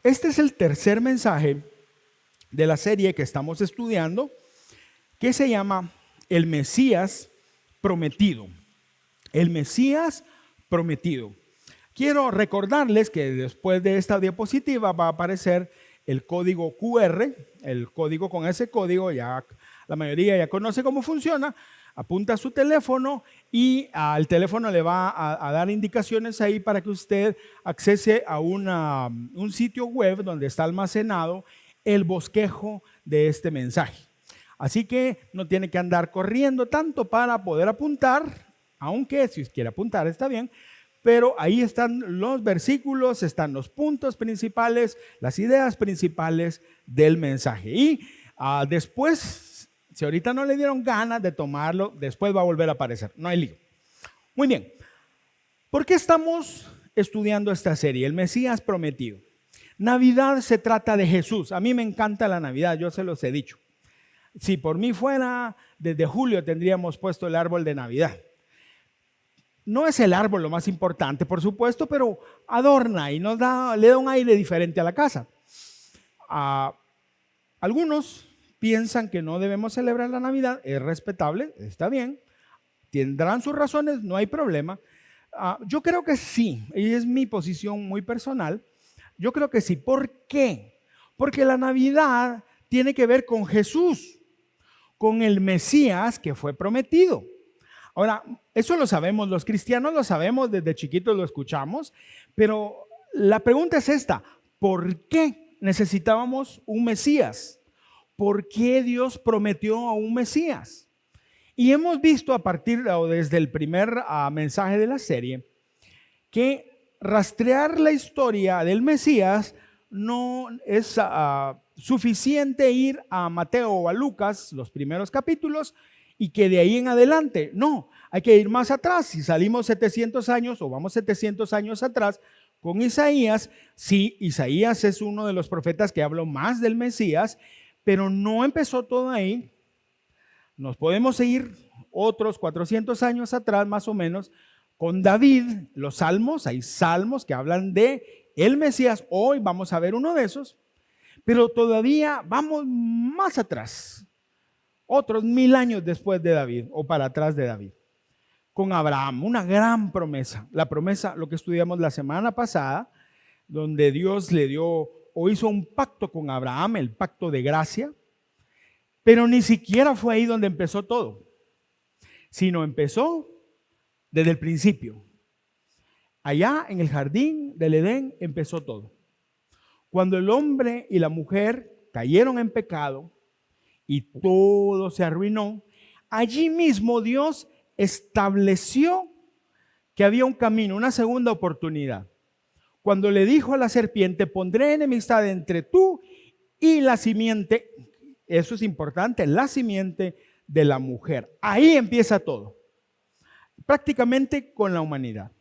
Este es el tercer mensaje de la serie que estamos estudiando, que se llama El Mesías Prometido. El Mesías Prometido. Quiero recordarles que después de esta diapositiva va a aparecer el código QR, el código. Con ese código ya la mayoría ya conoce cómo funciona. Apunta su teléfono y al teléfono le va a dar indicaciones ahí para que usted accese a un sitio web donde está almacenado el bosquejo de este mensaje. Así que no tiene que andar corriendo tanto para poder apuntar, aunque si quiere apuntar está bien, pero ahí están los versículos, están los puntos principales, las ideas principales del mensaje. Y después, si ahorita no le dieron ganas de tomarlo, después va a volver a aparecer, no hay lío. Muy bien, ¿por qué estamos estudiando esta serie? El Mesías Prometido. Navidad se trata de Jesús. A mí me encanta la Navidad, yo se los he dicho. Si por mí fuera, desde julio tendríamos puesto el árbol de Navidad. No es el árbol lo más importante, por supuesto, pero adorna y le da un aire diferente a la casa. Algunos piensan que no debemos celebrar la Navidad, es respetable, está bien, tendrán sus razones, no hay problema. Yo creo que sí, y es mi posición muy personal. Yo creo que sí. ¿Por qué? Porque la Navidad tiene que ver con Jesús, con el Mesías que fue prometido. Ahora, eso lo sabemos, los cristianos lo sabemos, desde chiquitos lo escuchamos, pero la pregunta es esta: ¿por qué necesitábamos un Mesías? ¿Por qué Dios prometió a un Mesías? Y hemos visto desde el primer mensaje de la serie que rastrear la historia del Mesías no es suficiente ir a Mateo o a Lucas, los primeros capítulos, y que de ahí en adelante. No, hay que ir más atrás. Si salimos 700 años o vamos 700 años atrás con Isaías, sí, Isaías es uno de los profetas que habló más del Mesías, pero no empezó todo ahí. Nos podemos ir otros 400 años atrás más o menos con David, los salmos. Hay salmos que hablan de el Mesías. Hoy vamos a ver uno de esos, pero todavía vamos más atrás, otros 1000 años después de David o para atrás de David, con Abraham, una gran promesa. La promesa, lo que estudiamos la semana pasada, donde Dios le dio o hizo un pacto con Abraham, el pacto de gracia, pero ni siquiera fue ahí donde empezó todo, sino empezó desde el principio. Allá en el jardín del Edén empezó todo. Cuando el hombre y la mujer cayeron en pecado y todo se arruinó, allí mismo Dios estableció que había un camino, una segunda oportunidad. Cuando le dijo a la serpiente: pondré enemistad entre tú y la simiente, eso es importante, la simiente de la mujer. Ahí empieza todo, prácticamente con la humanidad.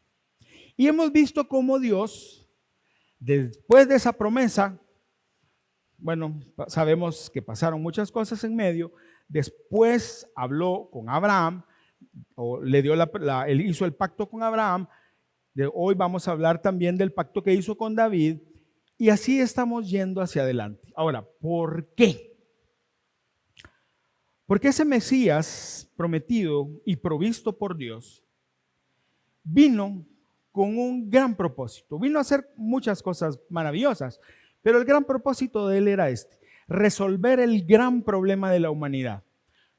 Y hemos visto cómo Dios, después de esa promesa, bueno, sabemos que pasaron muchas cosas en medio. Después habló con Abraham, o le dio él hizo el pacto con Abraham. Hoy vamos a hablar también del pacto que hizo con David, y así estamos yendo hacia adelante. Ahora, ¿por qué? Porque ese Mesías prometido y provisto por Dios vino con un gran propósito. Vino a hacer muchas cosas maravillosas, pero el gran propósito de él era resolver el gran problema de la humanidad.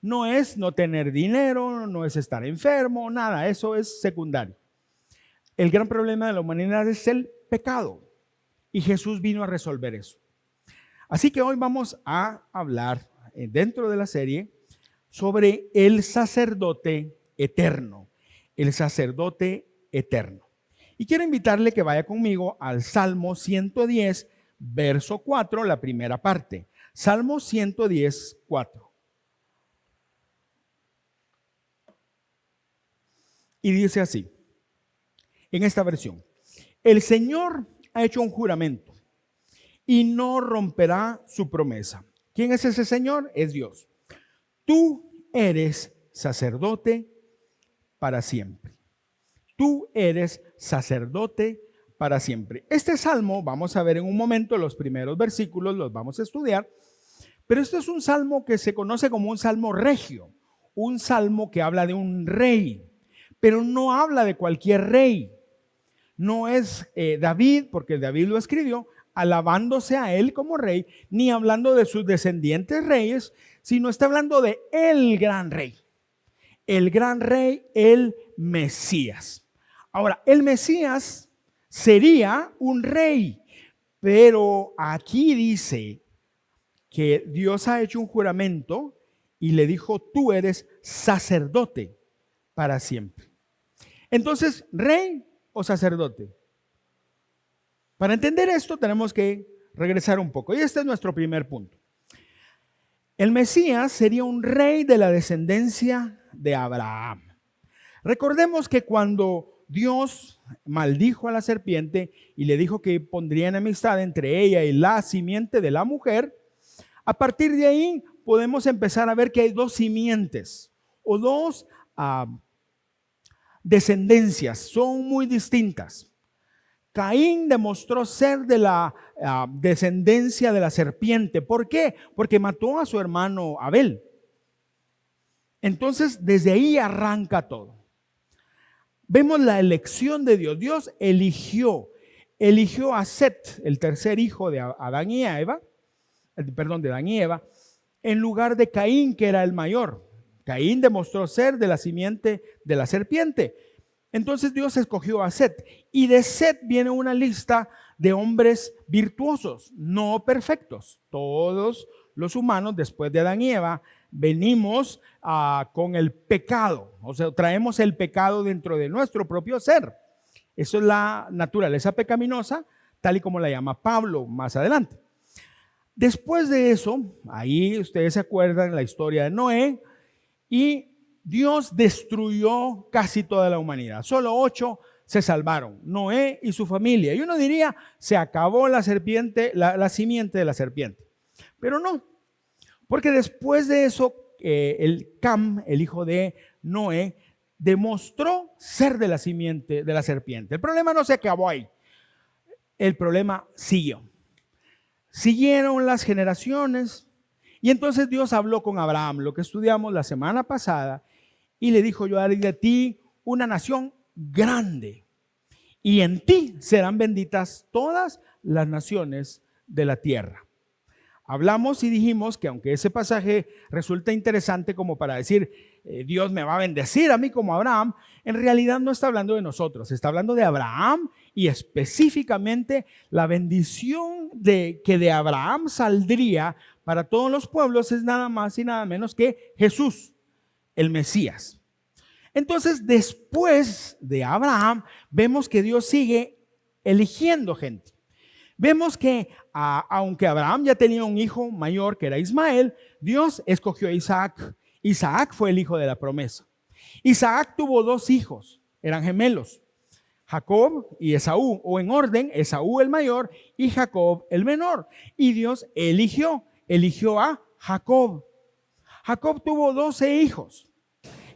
No es no tener dinero, no es estar enfermo, nada, eso es secundario. El gran problema de la humanidad es el pecado, y Jesús vino a resolver eso. Así que hoy vamos a hablar dentro de la serie sobre el sacerdote eterno, el sacerdote eterno. Y quiero invitarle que vaya conmigo al Salmo 110, verso 4, la primera parte. Salmo 110, 4. Y dice así, en esta versión: el Señor ha hecho un juramento y no romperá su promesa. ¿Quién es ese Señor? Es Dios. Tú eres sacerdote para siempre. Tú eres sacerdote para siempre. Este salmo, vamos a ver en un momento los primeros versículos, los vamos a estudiar, pero este es un salmo que se conoce como un salmo regio, un salmo que habla de un rey, pero no habla de cualquier rey. No es David, porque David lo escribió, alabándose a él como rey, ni hablando de sus descendientes reyes, sino está hablando de el gran rey, el Mesías. Ahora, el Mesías sería un rey, pero aquí dice que Dios ha hecho un juramento y le dijo, tú eres sacerdote para siempre. Entonces, rey o sacerdote. Para entender esto tenemos que regresar un poco y este es nuestro primer punto. El Mesías sería un rey de la descendencia de Abraham. Recordemos que cuando Dios maldijo a la serpiente y le dijo que pondría enemistad entre ella y la simiente de la mujer, a partir de ahí podemos empezar a ver que hay dos simientes o dos descendencias, son muy distintas. Caín demostró ser de la descendencia de la serpiente. ¿Por qué? Porque mató a su hermano Abel. Entonces, desde ahí arranca todo. Vemos la elección de Dios. Dios eligió a Set, el tercer hijo de Adán y Eva, en lugar de Caín, que era el mayor. Caín demostró ser de la simiente de la serpiente. Entonces Dios escogió a Set y de Set viene una lista de hombres virtuosos, no perfectos. Todos los humanos después de Adán y Eva venimos con el pecado, o sea, traemos el pecado dentro de nuestro propio ser. Eso es la naturaleza pecaminosa, tal y como la llama Pablo más adelante. Después de eso, ahí ustedes se acuerdan la historia de Noé y Dios destruyó casi toda la humanidad. Solo 8 se salvaron, Noé y su familia. Y uno diría, se acabó la serpiente, la simiente de la serpiente. Pero no, porque después de eso, Cam, el hijo de Noé, demostró ser de la simiente de la serpiente. El problema no se acabó ahí. El problema siguió. Siguieron las generaciones y entonces Dios habló con Abraham, lo que estudiamos la semana pasada, y le dijo, yo haré de ti una nación grande y en ti serán benditas todas las naciones de la tierra. Hablamos y dijimos que aunque ese pasaje resulta interesante como para decir, Dios me va a bendecir a mí como Abraham, en realidad no está hablando de nosotros, está hablando de Abraham y específicamente la bendición que de Abraham saldría para todos los pueblos es nada más y nada menos que Jesús, el Mesías. Entonces, después de Abraham, vemos que Dios sigue eligiendo gente. Vemos que aunque Abraham ya tenía un hijo mayor que era Ismael, Dios escogió a Isaac. Isaac fue el hijo de la promesa. Isaac tuvo 2 hijos, eran gemelos, Jacob y Esaú, o en orden, Esaú el mayor y Jacob el menor. Y Dios eligió a Jacob. Jacob tuvo 12 hijos.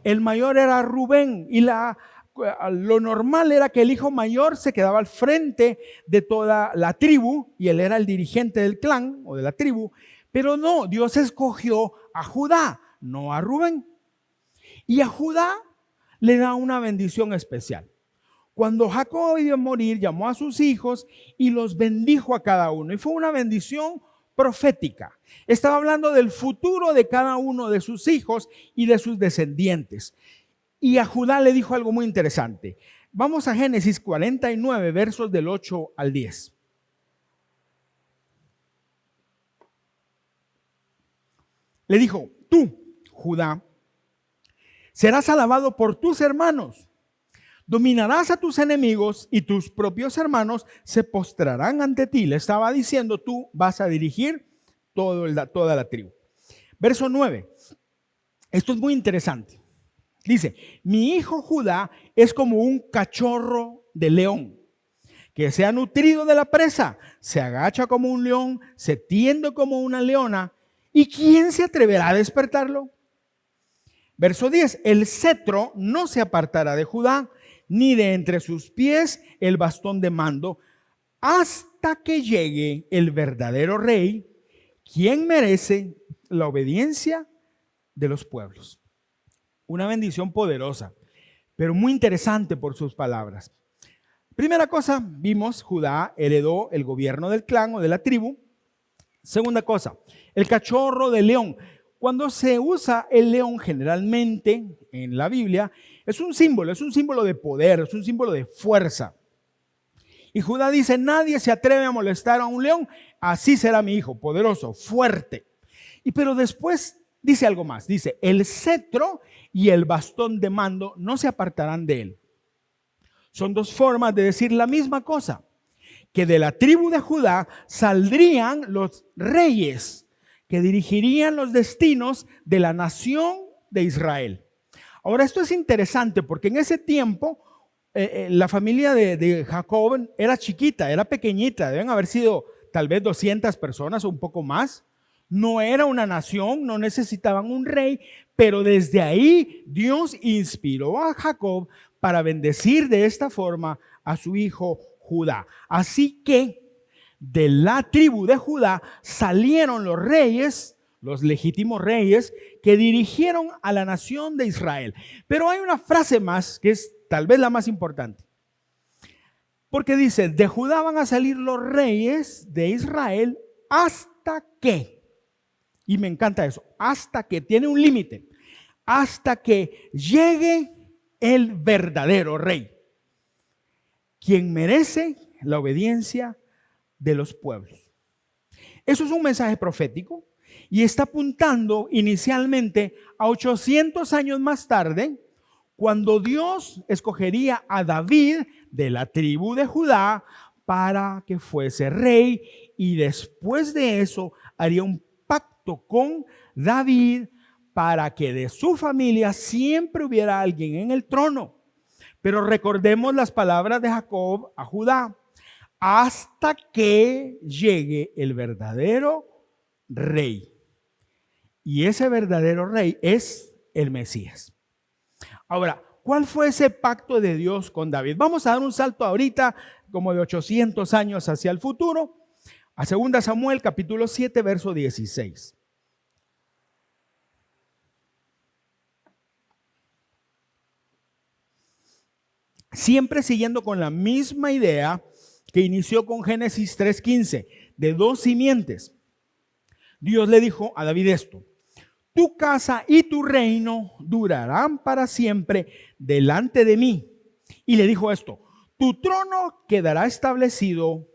El mayor era Rubén y lo normal era que el hijo mayor se quedaba al frente de toda la tribu y él era el dirigente del clan o de la tribu, pero no, Dios escogió a Judá, no a Rubén. Y a Judá le da una bendición especial. Cuando Jacob iba a morir, llamó a sus hijos y los bendijo a cada uno. Y fue una bendición profética. Estaba hablando del futuro de cada uno de sus hijos y de sus descendientes. Y a Judá le dijo algo muy interesante. Vamos a Génesis 49, versos del 8 al 10. Le dijo, tú, Judá, serás alabado por tus hermanos. Dominarás a tus enemigos y tus propios hermanos se postrarán ante ti. Le estaba diciendo, tú vas a dirigir toda la tribu. Verso 9. Esto es muy interesante. Dice, mi hijo Judá es como un cachorro de león que se ha nutrido de la presa, se agacha como un león, se tiende como una leona. ¿Y quién se atreverá a despertarlo? Verso 10, el cetro no se apartará de Judá, ni de entre sus pies el bastón de mando, hasta que llegue el verdadero rey, quien merece la obediencia de los pueblos. Una bendición poderosa, pero muy interesante por sus palabras. Primera cosa, vimos, Judá heredó el gobierno del clan o de la tribu. Segunda cosa, el cachorro de león. Cuando se usa el león generalmente en la Biblia, es un símbolo de poder, es un símbolo de fuerza. Y Judá dice, nadie se atreve a molestar a un león, así será mi hijo, poderoso, fuerte. Pero después dice algo más, dice, el cetro y el bastón de mando no se apartarán de él. Son dos formas de decir la misma cosa, que de la tribu de Judá saldrían los reyes que dirigirían los destinos de la nación de Israel. Ahora, esto es interesante porque en ese tiempo la familia de Jacob era chiquita, era pequeñita, deben haber sido tal vez 200 personas o un poco más. No era una nación, no necesitaban un rey, pero desde ahí Dios inspiró a Jacob para bendecir de esta forma a su hijo Judá. Así que de la tribu de Judá salieron los reyes, los legítimos reyes, que dirigieron a la nación de Israel. Pero hay una frase más que es tal vez la más importante. Porque dice, de Judá van a salir los reyes de Israel hasta que, y me encanta eso, hasta que tiene un límite, hasta que llegue el verdadero rey, quien merece la obediencia de los pueblos. Eso es un mensaje profético y está apuntando inicialmente a 800 años más tarde, cuando Dios escogería a David de la tribu de Judá para que fuese rey, y después de eso haría un pacto con David para que de su familia siempre hubiera alguien en el trono. Pero recordemos las palabras de Jacob a Judá, hasta que llegue el verdadero rey. Y ese verdadero rey es el Mesías. Ahora, ¿cuál fue ese pacto de Dios con David? Vamos a dar un salto ahorita como de 800 años hacia el futuro, a 2 Samuel capítulo 7, verso 16. Siempre siguiendo con la misma idea que inició con Génesis 3:15, de dos simientes. Dios le dijo a David esto: tu casa y tu reino durarán para siempre delante de mí. Y le dijo esto: tu trono quedará establecido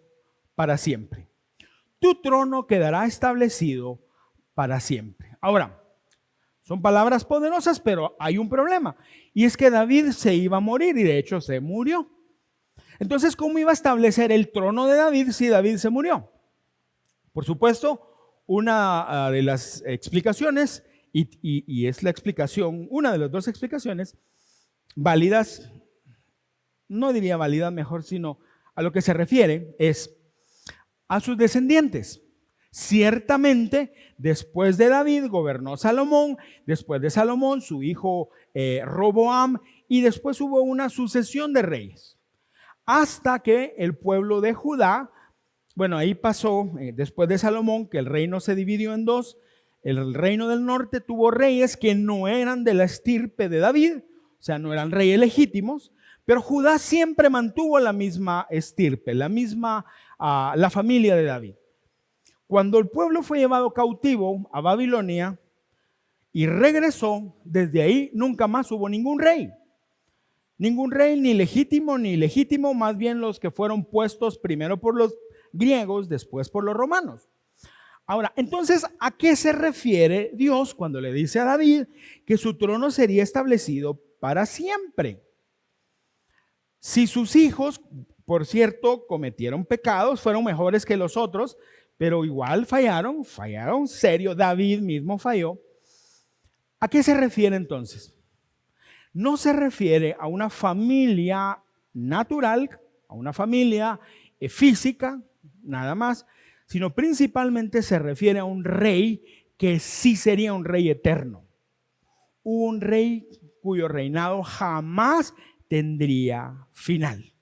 para siempre. Tu trono quedará establecido para siempre. Ahora, son palabras poderosas, pero hay un problema. Y es que David se iba a morir, y de hecho se murió. Entonces, ¿cómo iba a establecer el trono de David si David se murió? Por supuesto, una de las explicaciones, y es la explicación, una de las dos explicaciones válidas, no diría válidas mejor, sino a lo que se refiere es a sus descendientes. Ciertamente, después de David gobernó Salomón, después de Salomón su hijo Roboam, y después hubo una sucesión de reyes, hasta que el pueblo de Judá, bueno, ahí pasó, después de Salomón, que el reino se dividió en dos. El reino del norte tuvo reyes que no eran de la estirpe de David, o sea, no eran reyes legítimos, pero Judá siempre mantuvo la misma estirpe, la familia de David. Cuando el pueblo fue llevado cautivo a Babilonia y regresó, desde ahí nunca más hubo ningún rey. Ningún rey, ni legítimo, más bien los que fueron puestos primero por los griegos, después por los romanos. Ahora, entonces, ¿a qué se refiere Dios cuando le dice a David que su trono sería establecido para siempre? Si sus hijos, por cierto, cometieron pecados, fueron mejores que los otros, pero igual fallaron serio, David mismo falló. ¿A qué se refiere entonces? No se refiere a una familia natural, a una familia física, nada más, sino principalmente se refiere a un rey que sí sería un rey eterno. Un rey cuyo reinado jamás tendría final.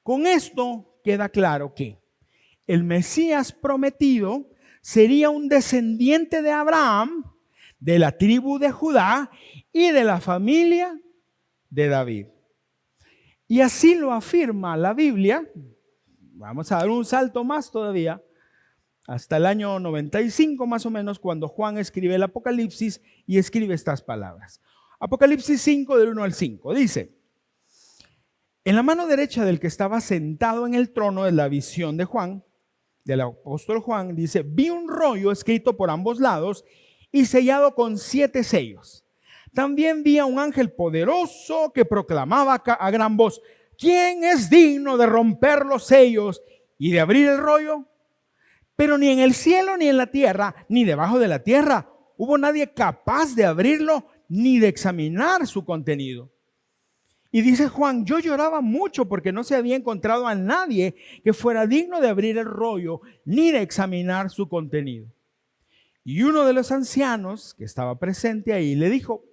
Con esto queda claro que el Mesías prometido sería un descendiente de Abraham, de la tribu de Judá y de la familia de David. Y así lo afirma la Biblia. Vamos a dar un salto más todavía, hasta el año 95 más o menos, cuando Juan escribe el Apocalipsis y escribe estas palabras. Apocalipsis 5 del 1 al 5 dice: en la mano derecha del que estaba sentado en el trono de la visión de Juan, del apóstol Juan, dice: vi un rollo escrito por ambos lados y sellado con 7 sellos. También vi a un ángel poderoso que proclamaba a gran voz: ¿quién es digno de romper los sellos y de abrir el rollo? Pero ni en el cielo, ni en la tierra, ni debajo de la tierra hubo nadie capaz de abrirlo ni de examinar su contenido. Y dice Juan: yo lloraba mucho porque no se había encontrado a nadie que fuera digno de abrir el rollo ni de examinar su contenido. Y uno de los ancianos que estaba presente ahí le dijo: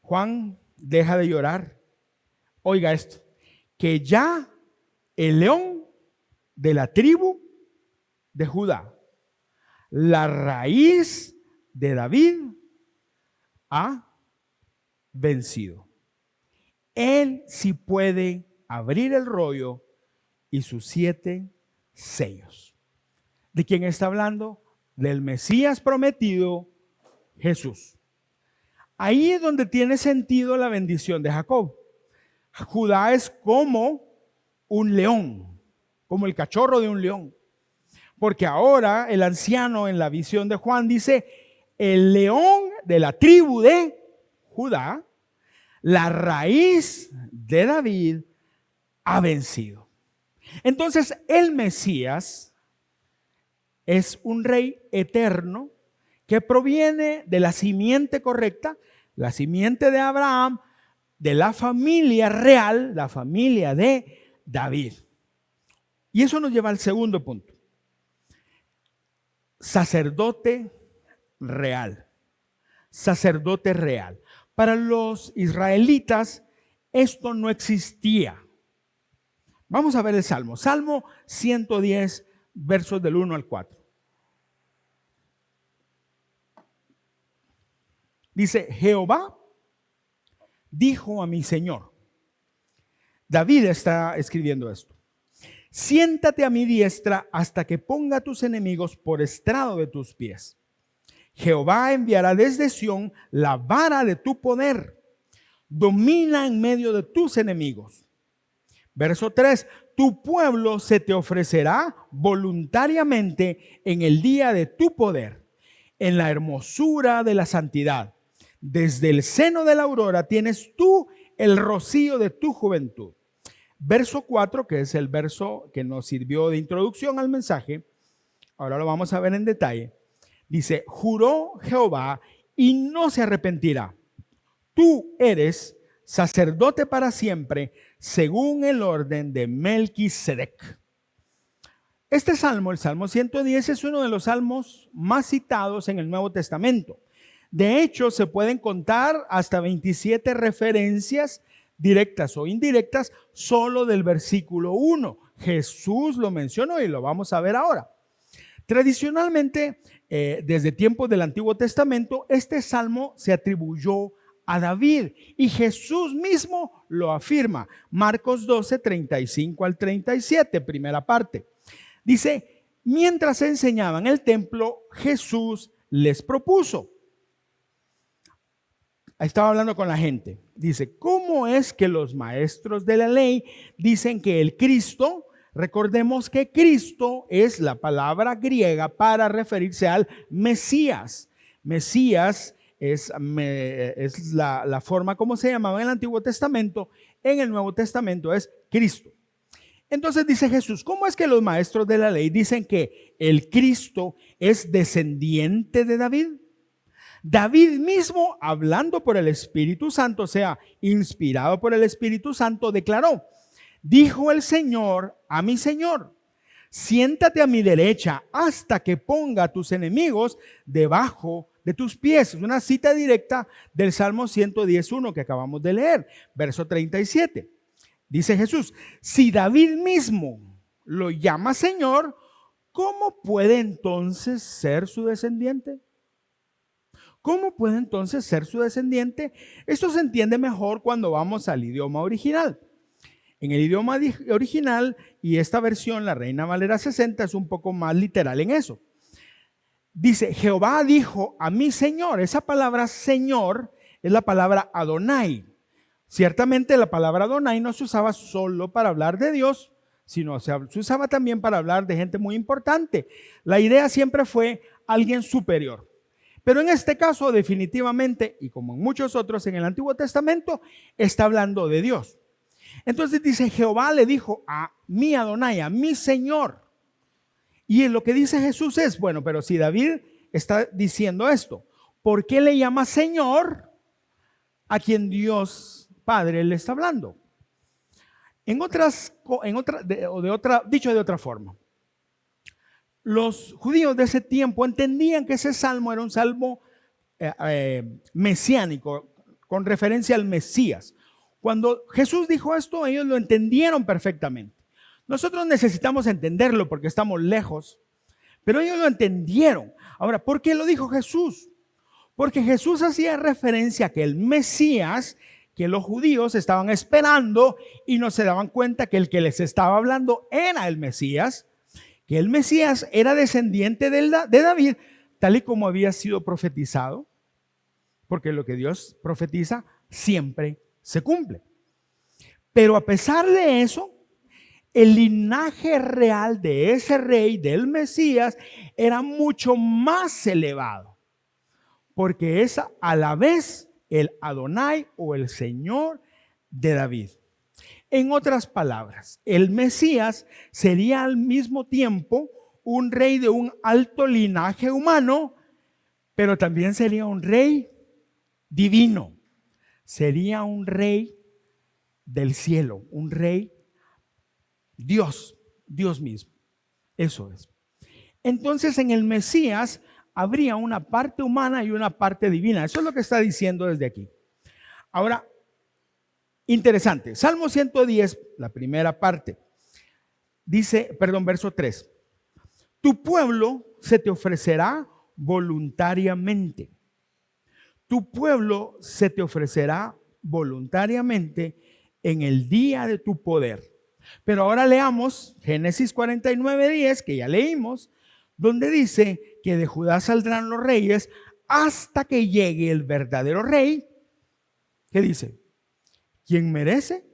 Juan, deja de llorar. Oiga esto, que ya el león de la tribu de Judá, la raíz de David, ha vencido. Él sí puede abrir el rollo y sus 7 sellos. ¿De quién está hablando? Del Mesías prometido, Jesús. Ahí es donde tiene sentido la bendición de Jacob. Judá es como un león, como el cachorro de un león. Porque ahora el anciano en la visión de Juan dice: el león de la tribu de Judá, la raíz de David, ha vencido. Entonces el Mesías es un rey eterno que proviene de la simiente correcta, la simiente de Abraham, de la familia real, la familia de David. Y eso nos lleva al segundo punto. Sacerdote real. Sacerdote real. Para los israelitas esto no existía. Vamos a ver el Salmo. Salmo 110, versos del 1 al 4. Dice: Jehová dijo a mi Señor. David está escribiendo esto: siéntate a mi diestra hasta que ponga a tus enemigos por estrado de tus pies. Jehová enviará desde Sión la vara de tu poder. Domina en medio de tus enemigos. Verso 3: tu pueblo se te ofrecerá voluntariamente en el día de tu poder, en la hermosura de la santidad. Desde el seno de la aurora tienes tú el rocío de tu juventud. Verso 4, que es el verso que nos sirvió de introducción al mensaje, ahora lo vamos a ver en detalle. Dice: juró Jehová y no se arrepentirá. Tú eres sacerdote para siempre, según el orden de Melquisedec. Este salmo, el Salmo 110, es uno de los salmos más citados en el Nuevo Testamento. De hecho, se pueden contar hasta 27 referencias directas o indirectas solo del versículo 1. Jesús lo mencionó y lo vamos a ver ahora. Tradicionalmente, desde tiempos del Antiguo Testamento, este salmo se atribuyó a David y Jesús mismo lo afirma. Marcos 12, 35 al 37, primera parte. Dice: mientras enseñaban en el templo, Jesús les propuso. Estaba hablando con la gente. Dice: ¿cómo es que los maestros de la ley dicen que el Cristo, recordemos que Cristo es la palabra griega para referirse al Mesías? Mesías es la forma como se llamaba en el Antiguo Testamento. En el Nuevo Testamento es Cristo. Entonces dice Jesús: ¿cómo es que los maestros de la ley dicen que el Cristo es descendiente de David? David mismo, hablando por el Espíritu Santo, o sea, inspirado por el Espíritu Santo, declaró: dijo el Señor a mi Señor: siéntate a mi derecha hasta que ponga a tus enemigos debajo de tus pies. Es una cita directa del Salmo 111 que acabamos de leer, verso 37. Dice Jesús, si David mismo lo llama Señor, ¿cómo puede entonces ser su descendiente? ¿Cómo puede entonces ser su descendiente? Esto se entiende mejor cuando vamos al idioma original. En el idioma original, y esta versión, la Reina Valera 60, es un poco más literal en eso. Dice, Jehová dijo a mi Señor. Esa palabra Señor es la palabra Adonai. Ciertamente la palabra Adonai no se usaba solo para hablar de Dios, sino se usaba también para hablar de gente muy importante. La idea siempre fue alguien superior. Pero en este caso definitivamente, y como en muchos otros en el Antiguo Testamento, está hablando de Dios. Entonces dice, Jehová le dijo a mi Adonai, a mi Señor. Y lo que dice Jesús es, bueno, pero si David está diciendo esto, ¿por qué le llama Señor a quien Dios Padre le está hablando? Dicho de otra forma, los judíos de ese tiempo entendían que ese salmo era un salmo mesiánico, con referencia al Mesías. Cuando Jesús dijo esto, ellos lo entendieron perfectamente. Nosotros necesitamos entenderlo porque estamos lejos, pero ellos lo entendieron. Ahora, ¿por qué lo dijo Jesús? Porque Jesús hacía referencia a que el Mesías, que los judíos estaban esperando y no se daban cuenta que el que les estaba hablando era el Mesías, que el Mesías era descendiente de David, tal y como había sido profetizado, porque lo que Dios profetiza siempre se cumple. Pero a pesar de eso, el linaje real de ese rey, del Mesías, era mucho más elevado, porque es a la vez el Adonai o el Señor de David. En otras palabras, el Mesías sería al mismo tiempo un rey de un alto linaje humano, pero también sería un rey divino. Sería un rey del cielo, un rey Dios mismo. Eso es. Entonces en el Mesías habría una parte humana y una parte divina. Eso es lo que está diciendo desde aquí. Ahora, interesante. Salmo 110, la primera parte, dice, verso 3. Tu pueblo se te ofrecerá voluntariamente. Tu pueblo se te ofrecerá voluntariamente en el día de tu poder. Pero ahora leamos Génesis 49:10, que ya leímos, donde dice que de Judá saldrán los reyes hasta que llegue el verdadero rey. ¿Qué dice? Quien merece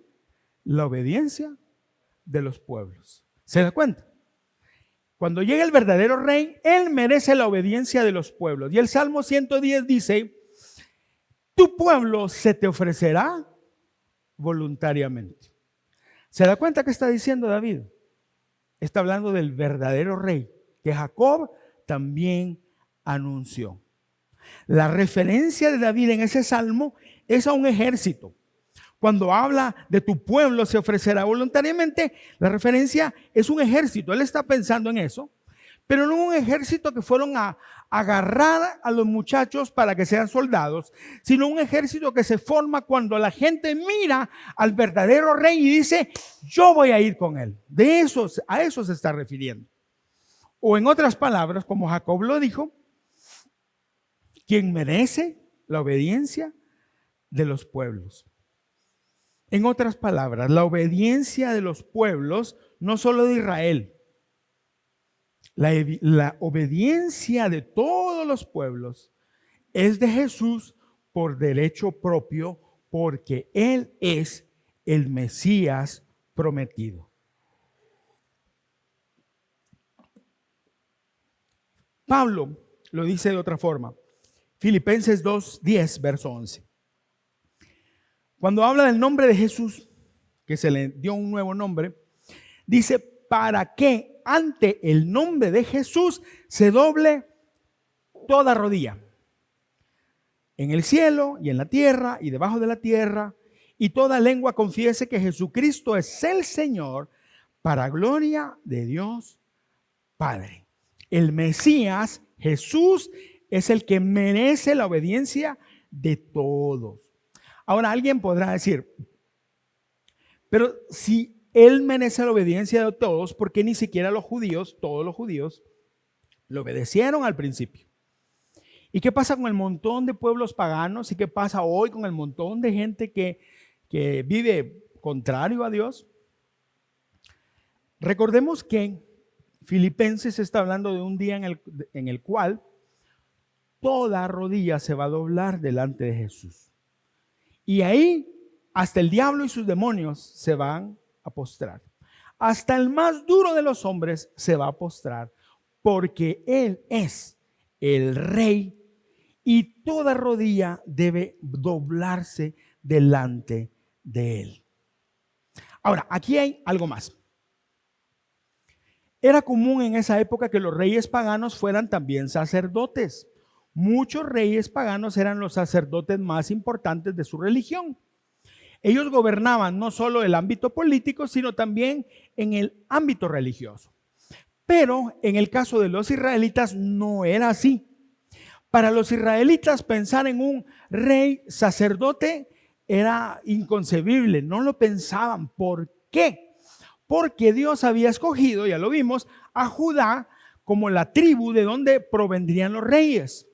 la obediencia de los pueblos. ¿Se da cuenta? Cuando llegue el verdadero rey, él merece la obediencia de los pueblos. Y el Salmo 110 dice, tu pueblo se te ofrecerá voluntariamente. ¿Se da cuenta qué está diciendo David? Está hablando del verdadero rey que Jacob también anunció. La referencia de David en ese salmo es a un ejército. Cuando habla de tu pueblo se ofrecerá voluntariamente, la referencia es un ejército. Él está pensando en eso, pero no un ejército que fueron a agarrar a los muchachos para que sean soldados, sino un ejército que se forma cuando la gente mira al verdadero rey y dice, yo voy a ir con él. A eso se está refiriendo. O en otras palabras, como Jacob lo dijo, quien merece la obediencia de los pueblos. En otras palabras, la obediencia de los pueblos, no solo de Israel, la obediencia de todos los pueblos es de Jesús por derecho propio, porque Él es el Mesías prometido. Pablo lo dice de otra forma. Filipenses 2:10, verso 11. Cuando habla del nombre de Jesús, que se le dio un nuevo nombre, dice, para que ante el nombre de Jesús se doble toda rodilla, en el cielo y en la tierra y debajo de la tierra, y toda lengua confiese que Jesucristo es el Señor, para gloria de Dios Padre. El Mesías, Jesús, es el que merece la obediencia de todos. Ahora alguien podrá decir, pero si Él merece la obediencia de todos, ¿por qué ni siquiera los judíos, todos los judíos, le obedecieron al principio? ¿Y qué pasa con el montón de pueblos paganos? ¿Y qué pasa hoy con el montón de gente que vive contrario a Dios? Recordemos que Filipenses está hablando de un día en el cual toda rodilla se va a doblar delante de Jesús. Y ahí hasta el diablo y sus demonios se van a postrar. Hasta el más duro de los hombres se va a postrar, porque Él es el Rey y toda rodilla debe doblarse delante de Él. Ahora, aquí hay algo más. Era común en esa época que los reyes paganos fueran también sacerdotes. Muchos reyes paganos eran los sacerdotes más importantes de su religión. Ellos gobernaban no solo el ámbito político, sino también en el ámbito religioso. Pero en el caso de los israelitas no era así. Para los israelitas pensar en un rey sacerdote era inconcebible, no lo pensaban. ¿Por qué? Porque Dios había escogido, ya lo vimos, a Judá como la tribu de donde provendrían los reyes.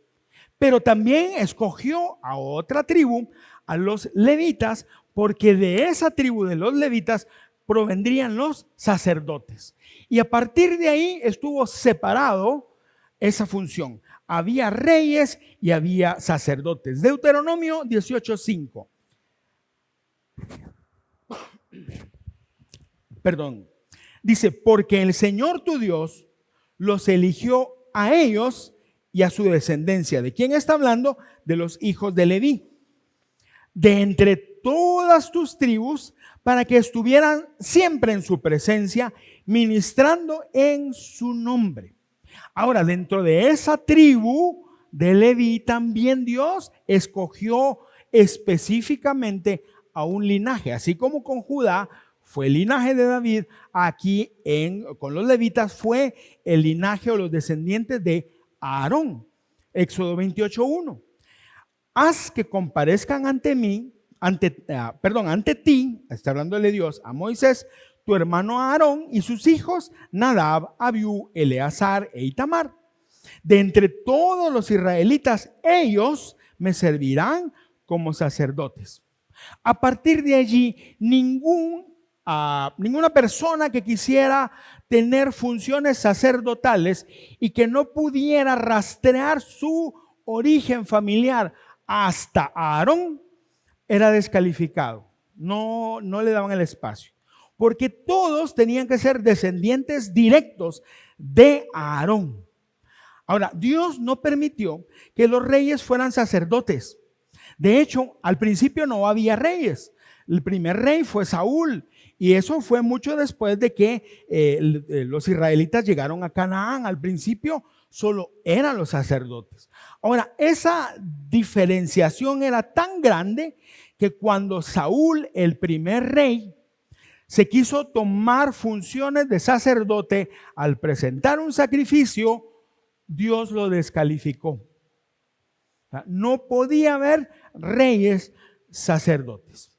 Pero también escogió a otra tribu, a los levitas, porque de esa tribu de los levitas provendrían los sacerdotes. Y a partir de ahí estuvo separado esa función. Había reyes y había sacerdotes. Deuteronomio 18:5. Perdón. Dice, porque el Señor tu Dios los eligió a ellos y a su descendencia. ¿De quién está hablando? De los hijos de Leví. De entre todas tus tribus, para que estuvieran siempre en su presencia, ministrando en su nombre. Ahora, dentro de esa tribu de Leví, también Dios escogió específicamente a un linaje, así como con Judá fue el linaje de David, aquí con los levitas fue el linaje o los descendientes de Aarón. Éxodo 28:1. Haz que comparezcan ante ti, está hablándole Dios a Moisés, tu hermano Aarón y sus hijos, Nadab, Abiú, Eleazar e Itamar. De entre todos los israelitas, ellos me servirán como sacerdotes. A partir de allí, ninguna persona que quisiera tener funciones sacerdotales y que no pudiera rastrear su origen familiar hasta Aarón era descalificado. No le daban el espacio, porque todos tenían que ser descendientes directos de Aarón. Ahora, Dios no permitió que los reyes fueran sacerdotes. De hecho, al principio no había reyes. El primer rey fue Saúl, y eso fue mucho después de que los israelitas llegaron a Canaán. Al principio solo eran los sacerdotes. Ahora, esa diferenciación era tan grande que cuando Saúl, el primer rey, se quiso tomar funciones de sacerdote al presentar un sacrificio, Dios lo descalificó. No podía haber reyes sacerdotes.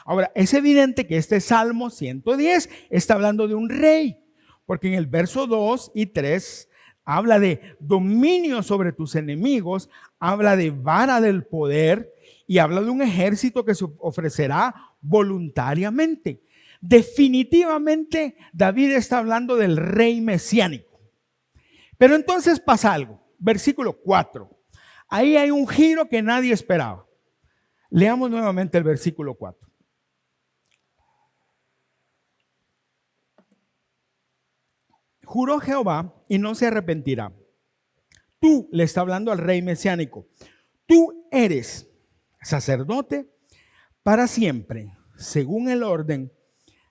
Ahora, es evidente que este Salmo 110 está hablando de un rey, porque en el verso 2 y 3 habla de dominio sobre tus enemigos, habla de vara del poder y habla de un ejército que se ofrecerá voluntariamente. Definitivamente David está hablando del rey mesiánico. Pero entonces pasa algo. Versículo 4. Ahí hay un giro que nadie esperaba. Leamos nuevamente el versículo 4. Juró Jehová y no se arrepentirá. Tú, le está hablando al rey mesiánico, tú eres sacerdote para siempre, según el orden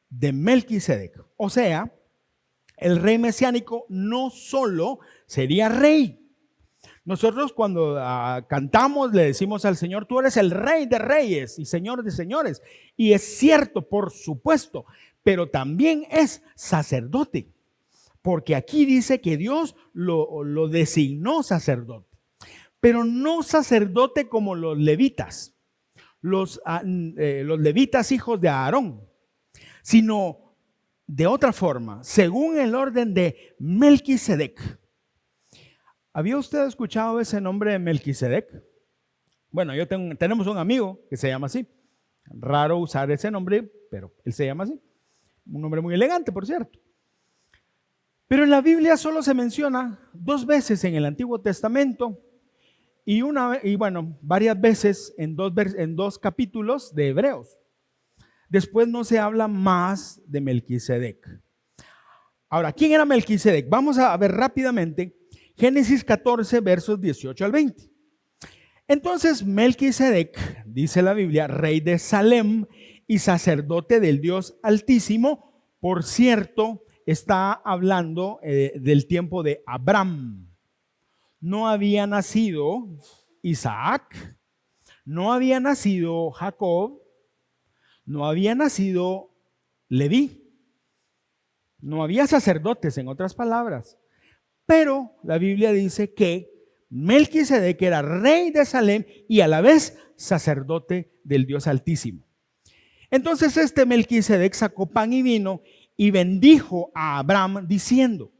de Melquisedec. O sea, el rey mesiánico no solo sería rey. Nosotros cuando cantamos le decimos al Señor, tú eres el rey de reyes y señor de señores. Y es cierto, por supuesto, pero también es sacerdote. Porque aquí dice que Dios lo designó sacerdote. pero no sacerdote como los levitas, los levitas hijos de Aarón, sino de otra forma, según el orden de Melquisedec. ¿Había usted escuchado ese nombre de Melquisedec? Bueno, tenemos un amigo que se llama así. Raro usar ese nombre, pero él se llama así. Un nombre muy elegante, por cierto. Pero en la Biblia solo se menciona 2 veces en el Antiguo Testamento y varias veces en dos capítulos de Hebreos. Después no se habla más de Melquisedec. Ahora, ¿quién era Melquisedec? Vamos a ver rápidamente Génesis 14, versos 18 al 20. Entonces Melquisedec, dice la Biblia, rey de Salem y sacerdote del Dios Altísimo. Por cierto, está hablando del tiempo de Abraham. No había nacido Isaac, no había nacido Jacob, no había nacido Leví, no había sacerdotes, en otras palabras. Pero la Biblia dice que Melquisedec era rey de Salem y a la vez sacerdote del Dios Altísimo. Entonces este Melquisedec sacó pan y vino y bendijo a Abraham diciendo: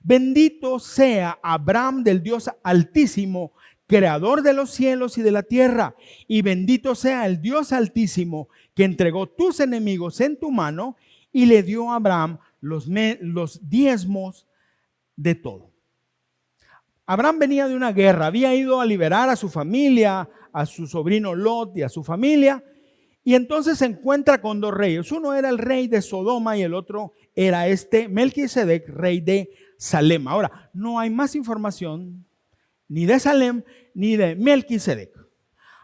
bendito sea Abraham del Dios Altísimo, creador de los cielos y de la tierra, y bendito sea el Dios Altísimo que entregó tus enemigos en tu mano y le dio a Abraham los diezmos de todo. Abraham venía de una guerra, había ido a liberar a su familia, a su sobrino Lot y a su familia, y entonces se encuentra con 2 reyes. Uno era el rey de Sodoma y el otro era Melquisedec, rey de Salem. Ahora, no hay más información ni de Salem ni de Melquisedec.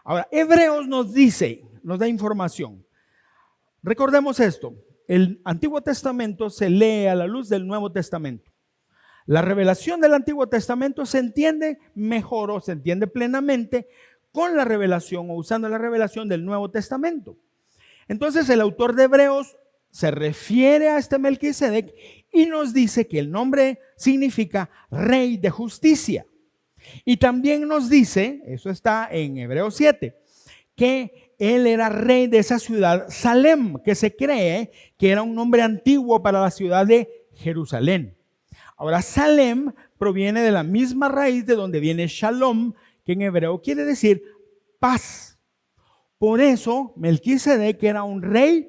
Ahora, Hebreos nos da información. Recordemos esto: el Antiguo Testamento se lee a la luz del Nuevo Testamento. La revelación del Antiguo Testamento se entiende mejor o se entiende plenamente con la revelación o usando la revelación del Nuevo Testamento. Entonces el autor de Hebreos se refiere a este Melquisedec y nos dice que el nombre significa rey de justicia. Y también nos dice, eso está en Hebreos 7, que él era rey de esa ciudad Salem, que se cree que era un nombre antiguo para la ciudad de Jerusalén. Ahora, Salem proviene de la misma raíz de donde viene Shalom, que en hebreo quiere decir paz. Por eso, Melquisedec era un rey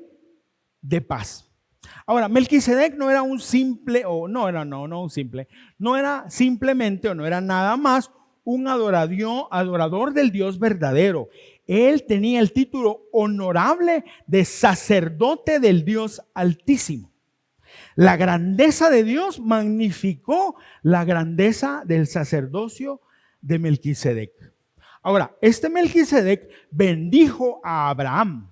de paz. Ahora, Melquisedec no era un simple, no era simplemente o no era nada más un adorador del Dios verdadero. Él tenía el título honorable de sacerdote del Dios Altísimo. La grandeza de Dios magnificó la grandeza del sacerdocio de Melquisedec. Ahora, este Melquisedec bendijo a Abraham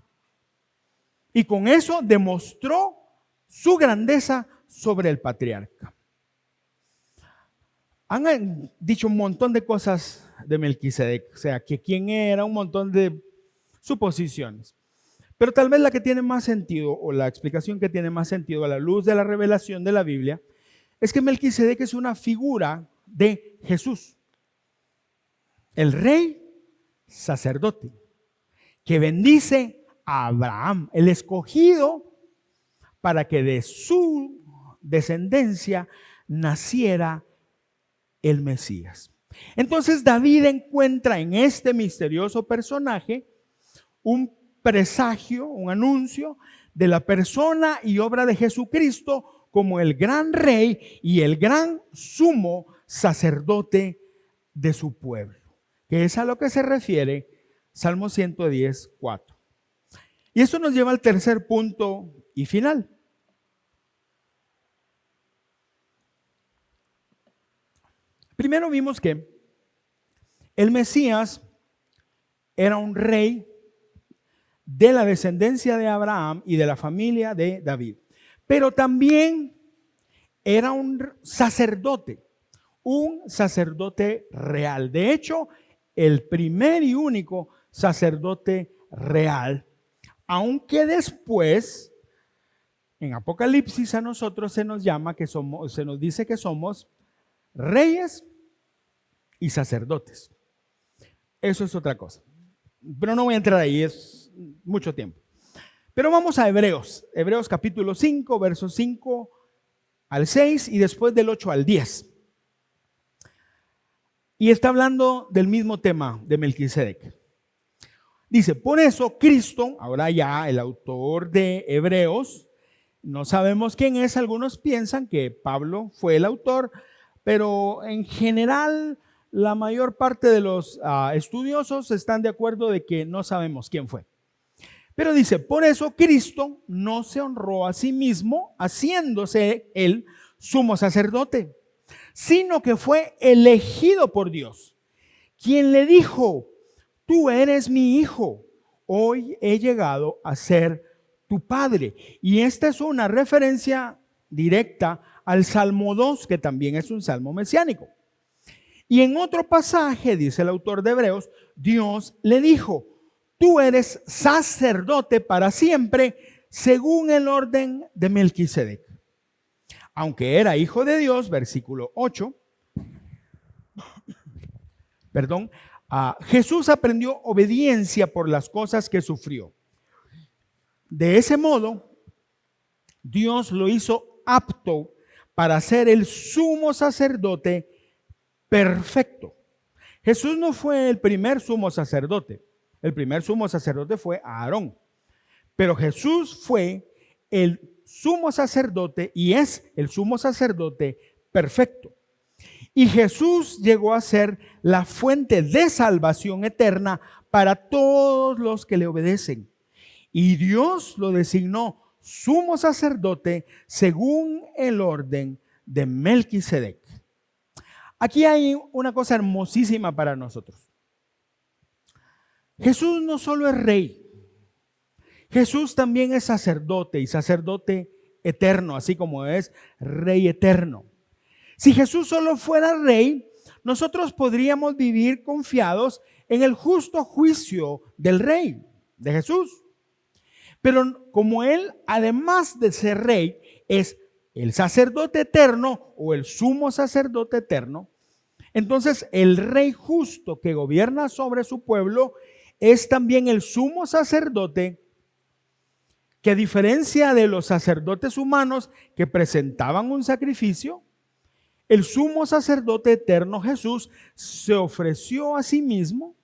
y con eso demostró su grandeza sobre el patriarca. Han dicho un montón de cosas de Melquisedec, o sea, que quién era, un montón de suposiciones. Pero tal vez la que tiene más sentido, o la explicación que tiene más sentido a la luz de la revelación de la Biblia, es que Melquisedec es una figura de Jesús, el rey sacerdote, que bendice a Abraham, el escogido, para que de su descendencia naciera el Mesías. Entonces David encuentra en este misterioso personaje un presagio, un anuncio de la persona y obra de Jesucristo como el gran rey y el gran sumo sacerdote de su pueblo, que es a lo que se refiere Salmo 110, 4. Y eso nos lleva al tercer punto y final. Primero vimos que el Mesías era un rey de la descendencia de Abraham y de la familia de David, pero también era un sacerdote real. De hecho, el primer y único sacerdote real, aunque después en Apocalipsis a nosotros se nos dice que somos reyes y sacerdotes. eso es otra cosa. Pero no voy a entrar ahí, es mucho tiempo. Pero vamos a Hebreos. Hebreos capítulo 5, versos 5 al 6 y después del 8 al 10. Y está hablando del mismo tema de Melquisedec. Dice, por eso Cristo, ahora ya el autor de Hebreos, no sabemos quién es, algunos piensan que Pablo fue el autor, pero en general la mayor parte de los estudiosos están de acuerdo de que no sabemos quién fue. Pero dice, por eso Cristo no se honró a sí mismo haciéndose él sumo sacerdote, sino que fue elegido por Dios, quien le dijo, tú eres mi hijo, hoy he llegado a ser tu padre. Y esta es una referencia directa al Salmo 2, que también es un salmo mesiánico. Y en otro pasaje, dice el autor de Hebreos, Dios le dijo, tú eres sacerdote para siempre, según el orden de Melquisedec. Aunque era hijo de Dios, versículo 8, Jesús aprendió obediencia por las cosas que sufrió. De ese modo, Dios lo hizo apto para ser el sumo sacerdote perfecto. Jesús no fue el primer sumo sacerdote. El primer sumo sacerdote fue Aarón. Pero Jesús fue el sumo sacerdote y es el sumo sacerdote perfecto. Y Jesús llegó a ser la fuente de salvación eterna para todos los que le obedecen. Y Dios lo designó sumo sacerdote según el orden de Melquisedec. Aquí hay una cosa hermosísima para nosotros. Jesús no solo es rey, Jesús también es sacerdote y sacerdote eterno, así como es rey eterno. Si Jesús solo fuera rey, nosotros podríamos vivir confiados en el justo juicio del rey, de Jesús. Pero como Él, además de ser rey, es el sacerdote eterno o el sumo sacerdote eterno, entonces el rey justo que gobierna sobre su pueblo es también el sumo sacerdote que, a diferencia de los sacerdotes humanos que presentaban un sacrificio, el sumo sacerdote eterno Jesús se ofreció a sí mismo.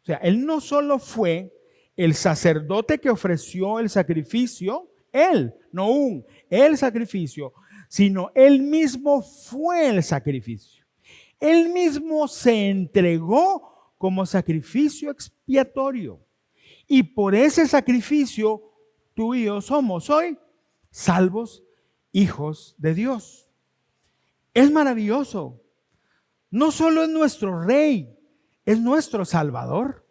O sea, Él no solo fue el sacerdote que ofreció el sacrificio, Él, no el sacrificio, sino Él mismo fue el sacrificio. Él mismo se entregó como sacrificio expiatorio. Y por ese sacrificio, tú y yo somos hoy salvos, hijos de Dios. Es maravilloso. No solo es nuestro rey, es nuestro salvador.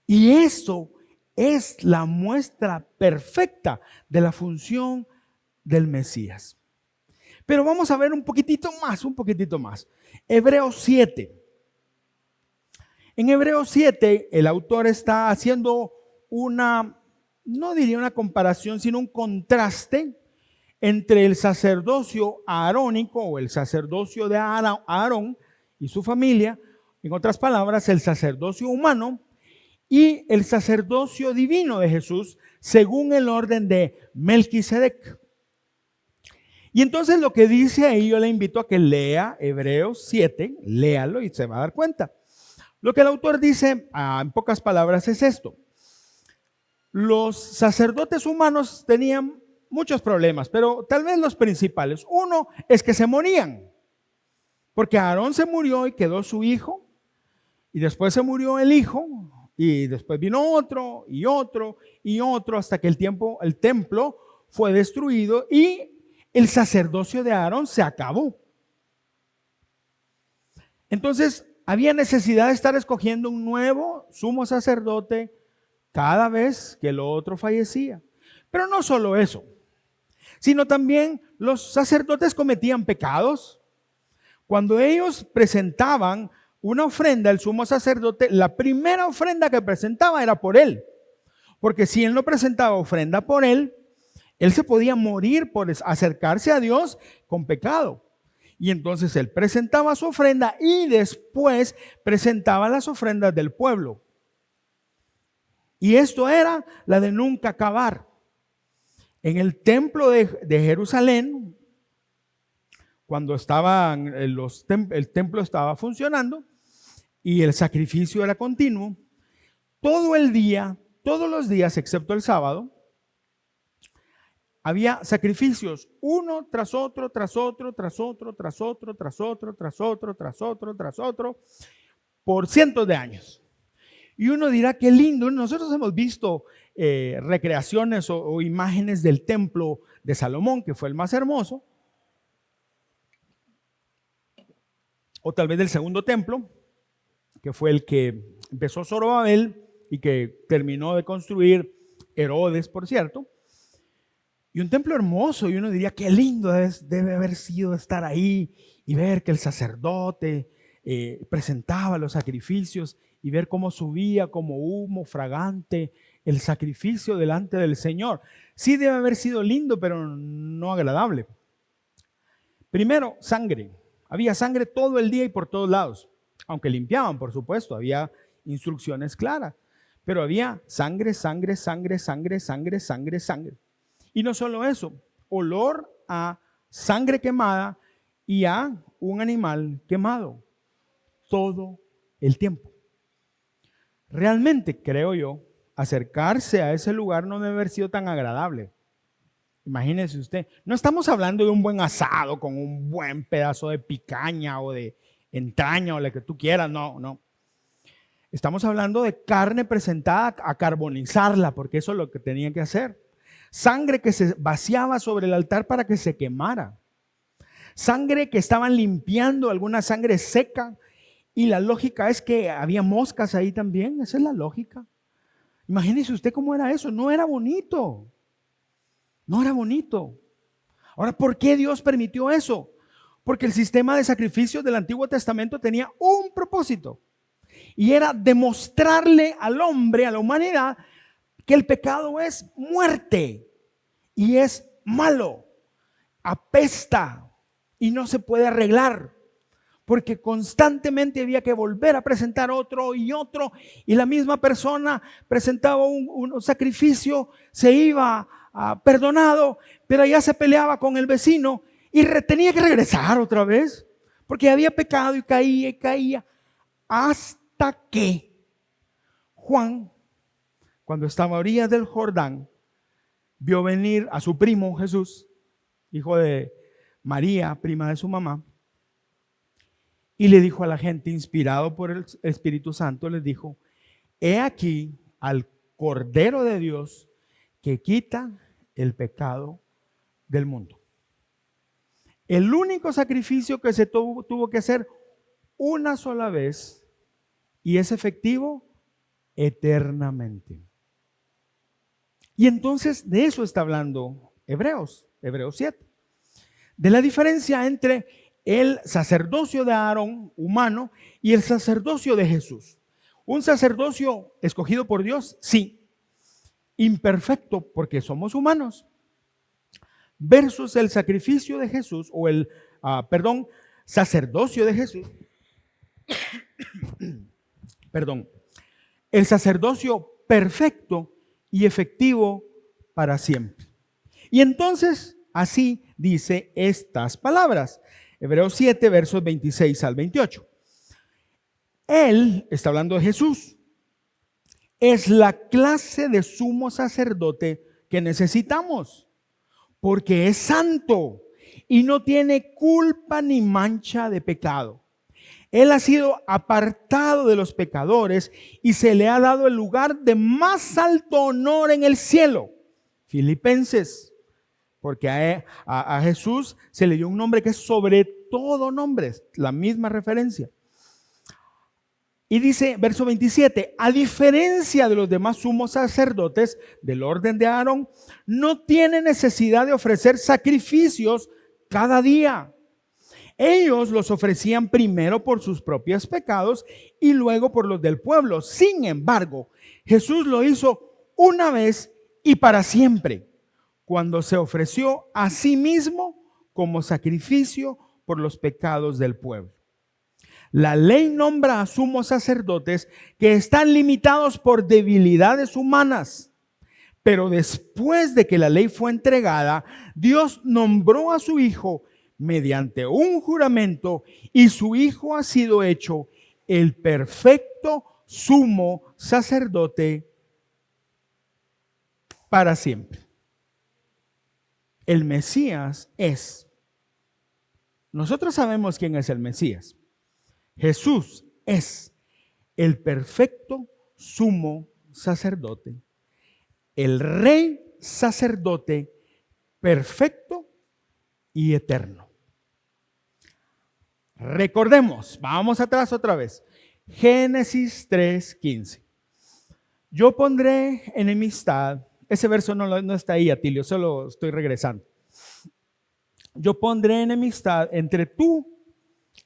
Y eso es la muestra perfecta de la función del Mesías. Pero vamos a ver un poquitito más. Hebreos 7. En Hebreos 7, el autor está haciendo no diría una comparación, sino un contraste entre el sacerdocio aarónico o el sacerdocio de Aarón y su familia, en otras palabras, el sacerdocio humano, y el sacerdocio divino de Jesús según el orden de Melquisedec. Y entonces lo que dice ahí, yo le invito a que lea Hebreos 7, léalo y se va a dar cuenta. Lo que el autor dice, en pocas palabras, es esto. Los sacerdotes humanos tenían muchos problemas, pero tal vez los principales. Uno es que se morían, porque Aarón se murió y quedó su hijo, y después se murió el hijo, y después vino otro, y otro, y otro, hasta que el templo fue destruido y el sacerdocio de Aarón se acabó. Entonces, había necesidad de estar escogiendo un nuevo sumo sacerdote cada vez que el otro fallecía. Pero no solo eso, sino también los sacerdotes cometían pecados. Cuando ellos presentaban una ofrenda al sumo sacerdote, la primera ofrenda que presentaba era por él. Porque si él no presentaba ofrenda por él se podía morir por acercarse a Dios con pecado. Y entonces él presentaba su ofrenda y después presentaba las ofrendas del pueblo. Y esto era la de nunca acabar. En el templo de Jerusalén, cuando el templo estaba funcionando y el sacrificio era continuo, todo el día, todos los días, excepto el sábado, había sacrificios uno tras otro, tras otro, tras otro, tras otro, tras otro, tras otro, tras otro, tras otro, por cientos de años. Y uno dirá, qué lindo. Nosotros hemos visto recreaciones o imágenes del templo de Salomón, que fue el más hermoso, o tal vez del segundo templo, que fue el que empezó Zorobabel y que terminó de construir Herodes, por cierto. Y un templo hermoso, y uno diría, qué lindo debe haber sido estar ahí y ver que el sacerdote presentaba los sacrificios y ver cómo subía como humo fragante el sacrificio delante del Señor. Sí debe haber sido lindo, pero no agradable. Primero, sangre. Había sangre todo el día y por todos lados. Aunque limpiaban, por supuesto, había instrucciones claras. Pero había sangre, sangre, sangre, sangre, sangre, sangre, sangre. Y no solo eso, olor a sangre quemada y a un animal quemado todo el tiempo. Realmente, creo yo, acercarse a ese lugar no debe haber sido tan agradable. Imagínese usted, no estamos hablando de un buen asado con un buen pedazo de picaña o de entraña o lo que tú quieras, no. Estamos hablando de carne presentada a carbonizarla, porque eso es lo que tenía que hacer. Sangre que se vaciaba sobre el altar para que se quemara. Sangre que estaban limpiando, alguna sangre seca. Y la lógica es que había moscas ahí también. Esa es la lógica. Imagínese usted cómo era eso. No era bonito. No era bonito. Ahora, ¿por qué Dios permitió eso? Porque el sistema de sacrificios del Antiguo Testamento tenía un propósito. Y era demostrarle al hombre, a la humanidad, que el pecado es muerte y es malo, apesta y no se puede arreglar, porque constantemente había que volver a presentar otro y otro, y la misma persona presentaba un sacrificio, se iba perdonado, pero ya se peleaba con el vecino y tenía que regresar otra vez, porque había pecado y caía, hasta que Juan, cuando estaba a orillas del Jordán, vio venir a su primo Jesús, hijo de María, prima de su mamá, y le dijo a la gente, inspirado por el Espíritu Santo, les dijo, he aquí al Cordero de Dios que quita el pecado del mundo. El único sacrificio que se tuvo que hacer una sola vez y es efectivo eternamente. Y entonces de eso está hablando Hebreos 7. De la diferencia entre el sacerdocio de Aarón humano y el sacerdocio de Jesús. Un sacerdocio escogido por Dios, sí. Imperfecto porque somos humanos. Versus el sacrificio de Jesús o el sacerdocio de Jesús. El sacerdocio perfecto y efectivo para siempre. Y entonces, así dice estas palabras. Hebreos 7, versos 26 al 28. Él, está hablando de Jesús, es la clase de sumo sacerdote que necesitamos, porque es santo y no tiene culpa ni mancha de pecado. Él ha sido apartado de los pecadores y se le ha dado el lugar de más alto honor en el cielo. Filipenses, porque a Jesús se le dio un nombre que es sobre todo nombre, la misma referencia. Y dice, verso 27, a diferencia de los demás sumos sacerdotes del orden de Aarón, no tiene necesidad de ofrecer sacrificios cada día. Ellos los ofrecían primero por sus propios pecados y luego por los del pueblo. Sin embargo, Jesús lo hizo una vez y para siempre, cuando se ofreció a sí mismo como sacrificio por los pecados del pueblo. La ley nombra a sumos sacerdotes que están limitados por debilidades humanas. Pero después de que la ley fue entregada, Dios nombró a su Hijo mediante un juramento y su Hijo ha sido hecho el perfecto sumo sacerdote para siempre. El Mesías es. Nosotros sabemos quién es el Mesías. Jesús es el perfecto sumo sacerdote, el rey sacerdote perfecto y eterno. Recordemos, vamos atrás otra vez. Génesis 3:15. Yo pondré enemistad. Ese verso no está ahí, Atilio, solo estoy regresando. Yo pondré enemistad entre tú,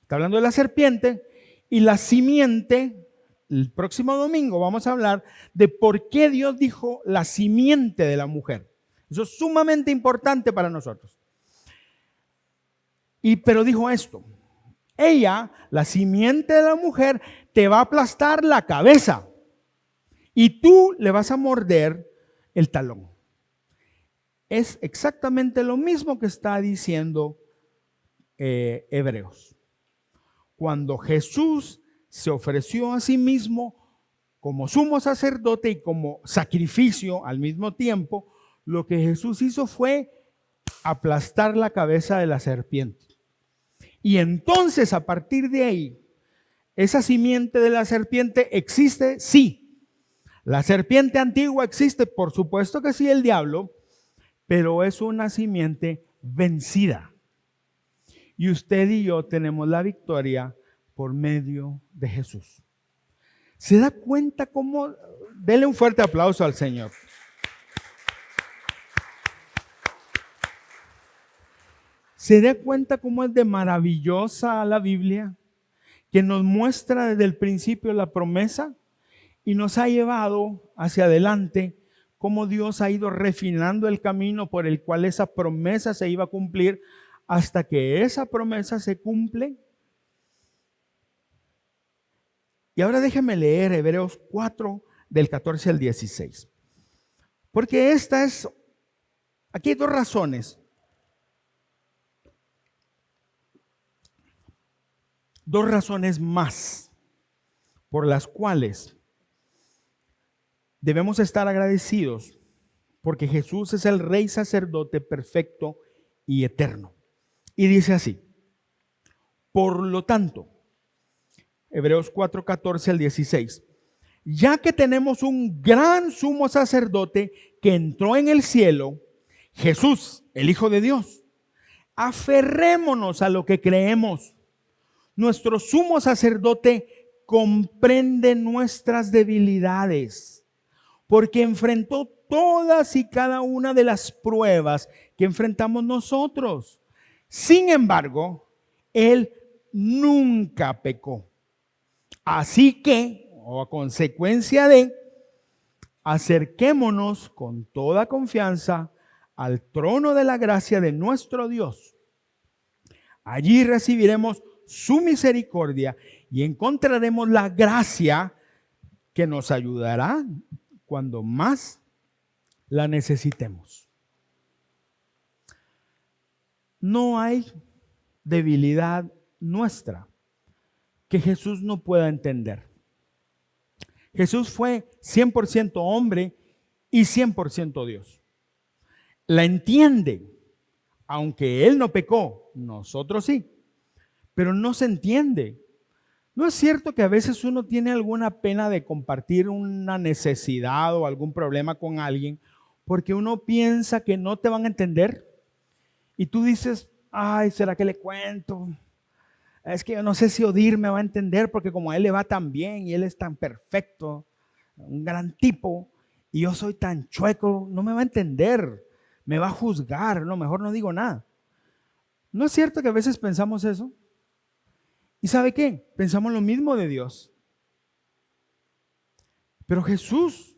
está hablando de la serpiente, y la simiente. El próximo domingo vamos a hablar de por qué Dios dijo la simiente de la mujer. Eso es sumamente importante para nosotros. Pero dijo esto: ella, la simiente de la mujer, te va a aplastar la cabeza y tú le vas a morder el talón. Es exactamente lo mismo que está diciendo Hebreos. Cuando Jesús se ofreció a sí mismo como sumo sacerdote y como sacrificio al mismo tiempo, lo que Jesús hizo fue aplastar la cabeza de la serpiente. Y entonces, a partir de ahí, esa simiente de la serpiente existe, sí. La serpiente antigua existe, por supuesto que sí, el diablo, pero es una simiente vencida. Y usted y yo tenemos la victoria por medio de Jesús. ¿Se da cuenta cómo? Dele un fuerte aplauso al Señor. ¿Se da cuenta cómo es de maravillosa la Biblia? Que nos muestra desde el principio la promesa y nos ha llevado hacia adelante, cómo Dios ha ido refinando el camino por el cual esa promesa se iba a cumplir hasta que esa promesa se cumple. Y ahora déjeme leer Hebreos 4 del 14 al 16. Porque aquí hay dos razones. Dos razones más por las cuales debemos estar agradecidos, porque Jesús es el Rey sacerdote perfecto y eterno. Y dice así: por lo tanto, Hebreos 4, 14 al 16, ya que tenemos un gran sumo sacerdote que entró en el cielo, Jesús, el Hijo de Dios, aferrémonos a lo que creemos. Nuestro sumo sacerdote comprende nuestras debilidades, porque enfrentó todas y cada una de las pruebas que enfrentamos nosotros. Sin embargo, Él nunca pecó. Así que, o a consecuencia de, acerquémonos con toda confianza al trono de la gracia de nuestro Dios. Allí recibiremos su misericordia y encontraremos la gracia que nos ayudará cuando más la necesitemos. No hay debilidad nuestra que Jesús no pueda entender. Jesús fue 100% hombre y 100% Dios. La entiende, aunque Él no pecó, nosotros sí. Pero no se entiende. ¿No es cierto que a veces uno tiene alguna pena de compartir una necesidad o algún problema con alguien porque uno piensa que no te van a entender? Y tú dices: ay, ¿será que le cuento? Es que yo no sé si Odir me va a entender porque como a él le va tan bien y él es tan perfecto, un gran tipo, y yo soy tan chueco, no me va a entender, me va a juzgar, no, mejor no digo nada. ¿No es cierto que a veces pensamos eso? ¿Y sabe qué? Pensamos lo mismo de Dios. Pero Jesús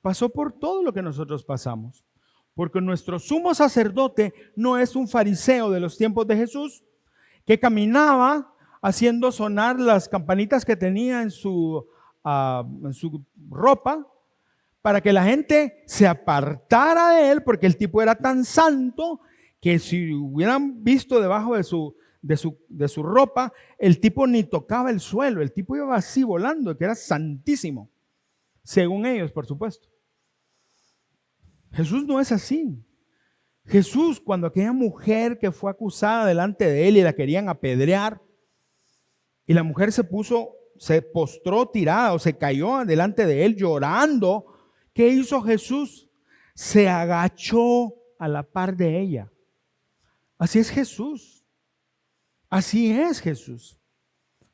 pasó por todo lo que nosotros pasamos. Porque nuestro sumo sacerdote no es un fariseo de los tiempos de Jesús que caminaba haciendo sonar las campanitas que tenía en su ropa para que la gente se apartara de él, porque el tipo era tan santo que si hubieran visto debajo de su ropa, el tipo ni tocaba el suelo, el tipo iba así volando, que era santísimo, según ellos, por supuesto. Jesús no es así. Jesús, cuando aquella mujer que fue acusada delante de él y la querían apedrear, y la mujer se postró tirada o se cayó delante de él llorando, ¿qué hizo Jesús? Se agachó a la par de ella. Así es Jesús. Así es Jesús,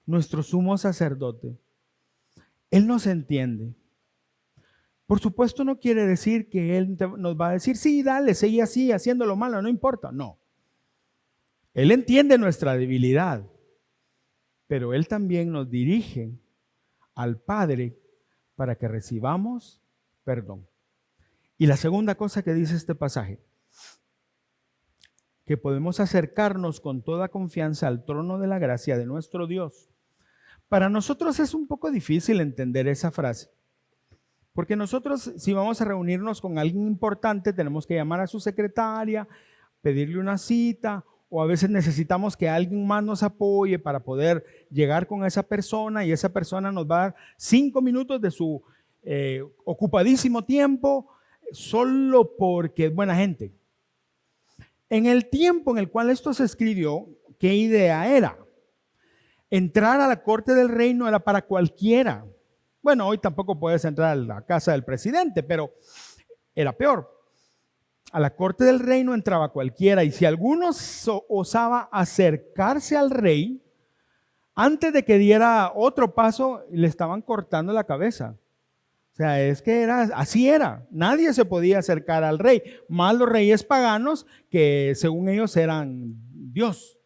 nuestro sumo sacerdote. Él nos entiende. Por supuesto no quiere decir que Él nos va a decir, sí, dale, sigue así, haciendo lo malo, no importa. No. Él entiende nuestra debilidad, pero Él también nos dirige al Padre para que recibamos perdón. Y la segunda cosa que dice este pasaje, que podemos acercarnos con toda confianza al trono de la gracia de nuestro Dios. Para nosotros es un poco difícil entender esa frase. Porque nosotros, si vamos a reunirnos con alguien importante, tenemos que llamar a su secretaria, pedirle una cita, o a veces necesitamos que alguien más nos apoye para poder llegar con esa persona, y esa persona nos va a dar 5 minutos de su ocupadísimo tiempo, solo porque es buena gente. En el tiempo en el cual esto se escribió, ¿qué idea era? Entrar a la corte del rey no era para cualquiera. Bueno, hoy tampoco puedes entrar a la casa del presidente, pero era peor. A la corte del rey no entraba cualquiera, y si alguno osaba acercarse al rey, antes de que diera otro paso, le estaban cortando la cabeza. O sea, es que así era. Nadie se podía acercar al rey, más los reyes paganos que según ellos eran Dios.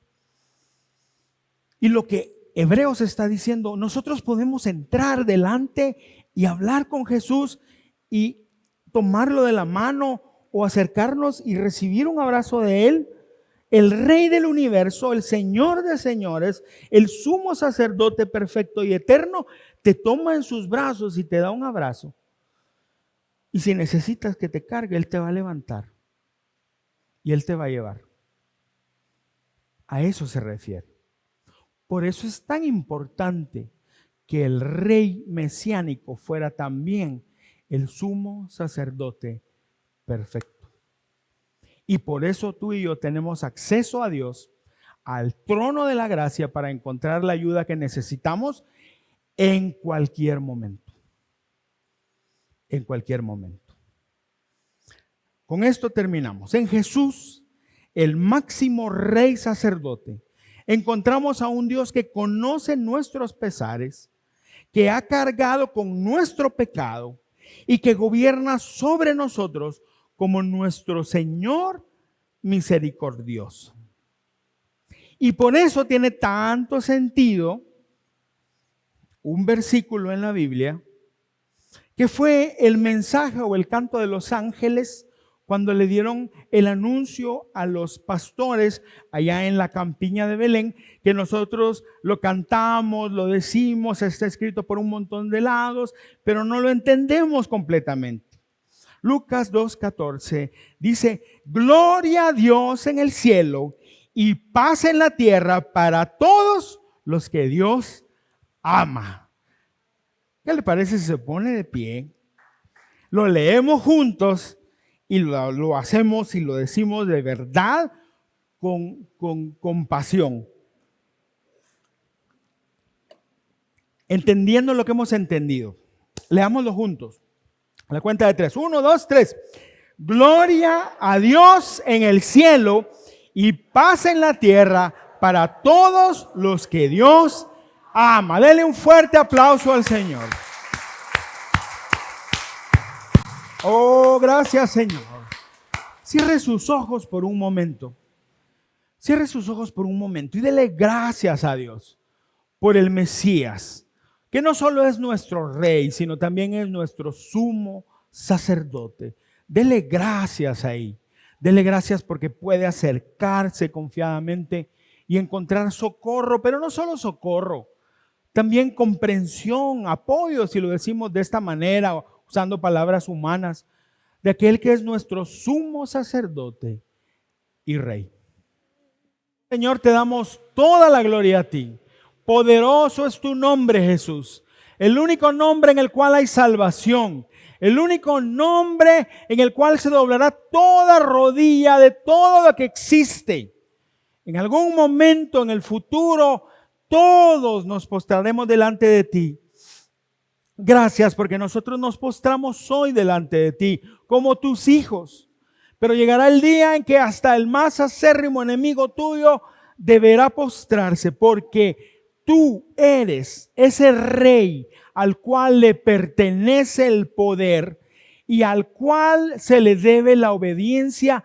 Y lo que Hebreos está diciendo, nosotros podemos entrar delante y hablar con Jesús y tomarlo de la mano o acercarnos y recibir un abrazo de Él. El Rey del universo, el Señor de señores, el sumo sacerdote perfecto y eterno, te toma en sus brazos y te da un abrazo. Y si necesitas que te cargue, Él te va a levantar y Él te va a llevar. A eso se refiere. Por eso es tan importante que el rey mesiánico fuera también el sumo sacerdote perfecto. Y por eso tú y yo tenemos acceso a Dios, al trono de la gracia, para encontrar la ayuda que necesitamos en cualquier momento. En cualquier momento. Con esto terminamos. En Jesús, el máximo rey sacerdote, encontramos a un Dios que conoce nuestros pesares, que ha cargado con nuestro pecado y que gobierna sobre nosotros como nuestro Señor misericordioso. Y por eso tiene tanto sentido un versículo en la Biblia que fue el mensaje o el canto de los ángeles cuando le dieron el anuncio a los pastores allá en la campiña de Belén, que nosotros lo cantamos, lo decimos, está escrito por un montón de lados, pero no lo entendemos completamente. Lucas 2:14 dice, gloria a Dios en el cielo y paz en la tierra para todos los que Dios ama. ¿Qué le parece si se pone de pie? Lo leemos juntos. Y lo hacemos y lo decimos de verdad con pasión. Entendiendo lo que hemos entendido. Leámoslo juntos. A la cuenta de 3. 1, 2, 3. Gloria a Dios en el cielo y paz en la tierra para todos los que Dios ama. Dele un fuerte aplauso al Señor. Oh, gracias, Señor. Cierre sus ojos por un momento. Cierre sus ojos por un momento y dele gracias a Dios por el Mesías, que no solo es nuestro rey, sino también es nuestro sumo sacerdote. Dele gracias ahí. Dele gracias porque puede acercarse confiadamente y encontrar socorro, pero no solo socorro, también comprensión, apoyo, si lo decimos de esta manera, usando palabras humanas, de aquel que es nuestro sumo sacerdote y rey. Señor, te damos toda la gloria a ti. Poderoso es tu nombre, Jesús. El único nombre en el cual hay salvación. El único nombre en el cual se doblará toda rodilla de todo lo que existe. En algún momento en el futuro, todos nos postraremos delante de ti. Gracias porque nosotros nos postramos hoy delante de ti como tus hijos. Pero llegará el día en que hasta el más acérrimo enemigo tuyo deberá postrarse, porque tú eres ese rey al cual le pertenece el poder y al cual se le debe la obediencia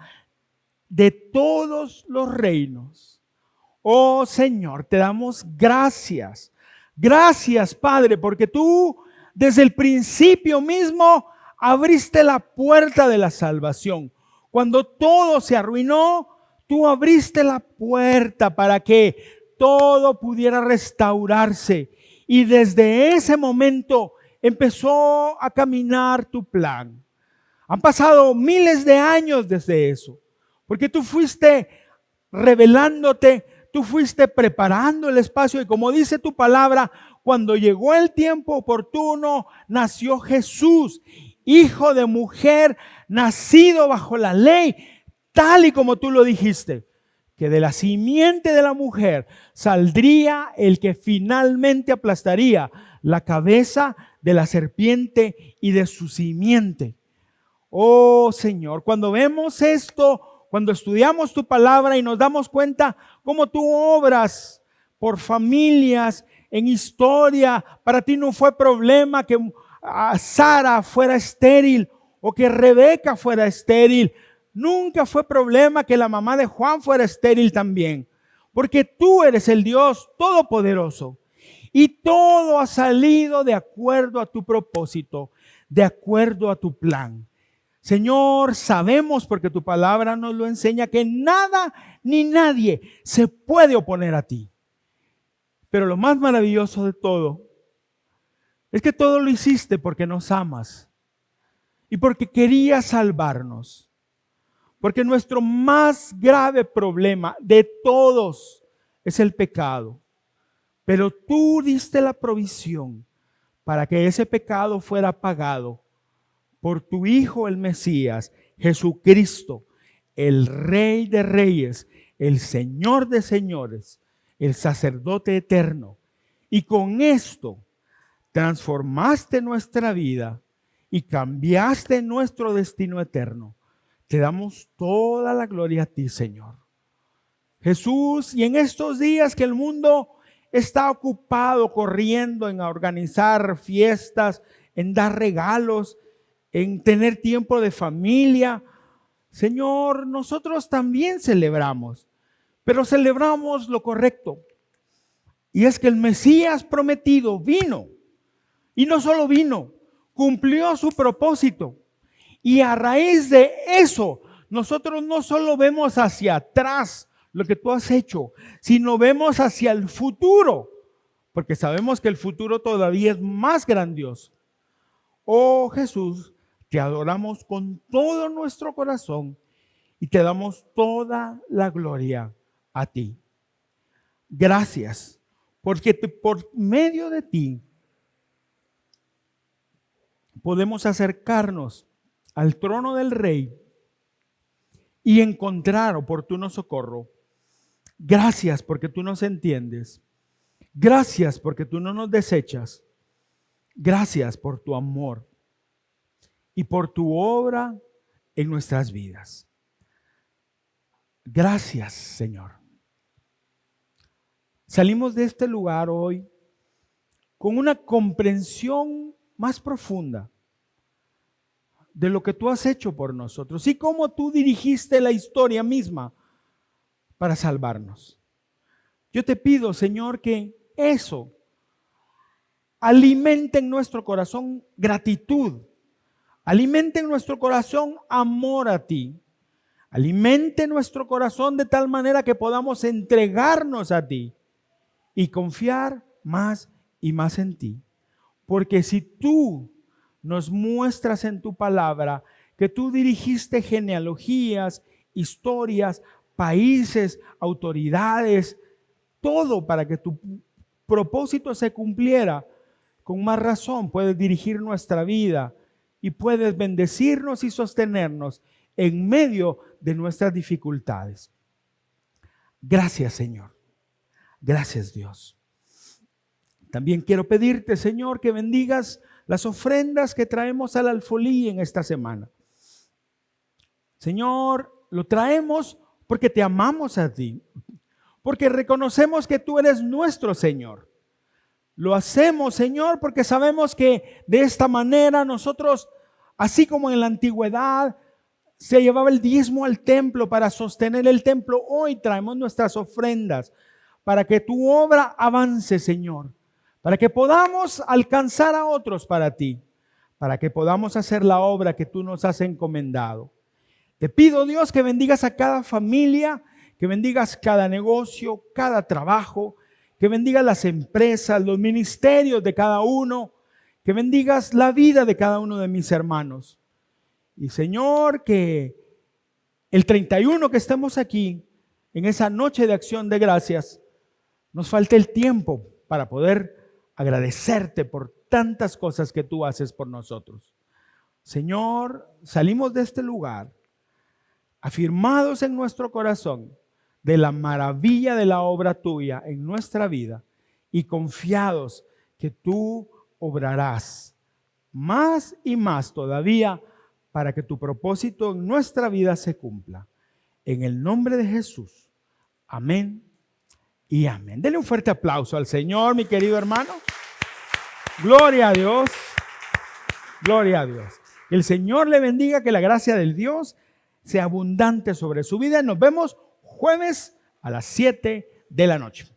de todos los reinos. Oh Señor, te damos gracias. Gracias, Padre, porque tú desde el principio mismo abriste la puerta de la salvación. Cuando todo se arruinó, tú abriste la puerta para que todo pudiera restaurarse. Y desde ese momento empezó a caminar tu plan. Han pasado miles de años desde eso, porque tú fuiste revelándote, tú fuiste preparando el espacio y como dice tu palabra, cuando llegó el tiempo oportuno, nació Jesús, hijo de mujer, nacido bajo la ley, tal y como tú lo dijiste, que de la simiente de la mujer saldría el que finalmente aplastaría la cabeza de la serpiente y de su simiente. Oh Señor, cuando vemos esto, cuando estudiamos tu palabra y nos damos cuenta cómo tú obras por familias, en historia, para ti no fue problema que Sara fuera estéril o que Rebeca fuera estéril. Nunca fue problema que la mamá de Juan fuera estéril también, porque tú eres el Dios todopoderoso y todo ha salido de acuerdo a tu propósito, de acuerdo a tu plan. Señor, sabemos porque tu palabra nos lo enseña que nada ni nadie se puede oponer a ti. Pero lo más maravilloso de todo es que todo lo hiciste porque nos amas y porque querías salvarnos. Porque nuestro más grave problema de todos es el pecado. Pero tú diste la provisión para que ese pecado fuera pagado por tu Hijo el Mesías, Jesucristo, el Rey de Reyes, el Señor de Señores, el sacerdote eterno. Y con esto transformaste nuestra vida y cambiaste nuestro destino eterno. Te damos toda la gloria a ti, Señor. Jesús, y en estos días que el mundo está ocupado corriendo en organizar fiestas, en dar regalos, en tener tiempo de familia, Señor, nosotros también celebramos, pero celebramos lo correcto. Y es que el Mesías prometido vino, y no solo vino, cumplió su propósito. Y a raíz de eso, nosotros no solo vemos hacia atrás lo que tú has hecho, sino vemos hacia el futuro, porque sabemos que el futuro todavía es más grandioso. Oh Jesús, te adoramos con todo nuestro corazón y te damos toda la gloria a ti. Gracias, porque por medio de ti podemos acercarnos al trono del Rey y encontrar oportuno socorro. Gracias porque tú nos entiendes. Gracias porque tú no nos desechas. Gracias por tu amor y por tu obra en nuestras vidas. Gracias, Señor. Salimos de este lugar hoy con una comprensión más profunda de lo que tú has hecho por nosotros y cómo tú dirigiste la historia misma para salvarnos. Yo te pido, Señor, que eso alimente en nuestro corazón gratitud, alimente en nuestro corazón amor a ti, Alimente nuestro corazón de tal manera que podamos entregarnos a ti y confiar más y más en ti. Porque si tú nos muestras en tu palabra que tú dirigiste genealogías, historias, países, autoridades, todo para que tu propósito se cumpliera, con más razón puedes dirigir nuestra vida y puedes bendecirnos y sostenernos en medio de nuestras dificultades. Gracias, Señor. Gracias, Dios. También quiero pedirte, Señor, que bendigas las ofrendas que traemos al alfolí en esta semana. Señor, lo traemos porque te amamos a ti, porque reconocemos que tú eres nuestro Señor. Lo hacemos, Señor, porque sabemos que de esta manera nosotros, así como en la antigüedad se llevaba el diezmo al templo para sostener el templo, hoy traemos nuestras ofrendas para que tu obra avance, Señor, para que podamos alcanzar a otros para ti, para que podamos hacer la obra que tú nos has encomendado. Te pido, Dios, que bendigas a cada familia, que bendigas cada negocio, cada trabajo, que bendigas las empresas, los ministerios de cada uno, que bendigas la vida de cada uno de mis hermanos. Y Señor, que el 31 que estemos aquí, en esa noche de acción de gracias, nos falte el tiempo para poder agradecerte por tantas cosas que tú haces por nosotros. Señor, salimos de este lugar afirmados en nuestro corazón de la maravilla de la obra tuya en nuestra vida y confiados que tú obrarás más y más todavía para que tu propósito en nuestra vida se cumpla. En el nombre de Jesús. Amén y amén. Denle un fuerte aplauso al Señor, mi querido hermano. Gloria a Dios. Gloria a Dios. Que el Señor le bendiga, que la gracia del Dios sea abundante sobre su vida. Nos vemos jueves a las 7 de la noche.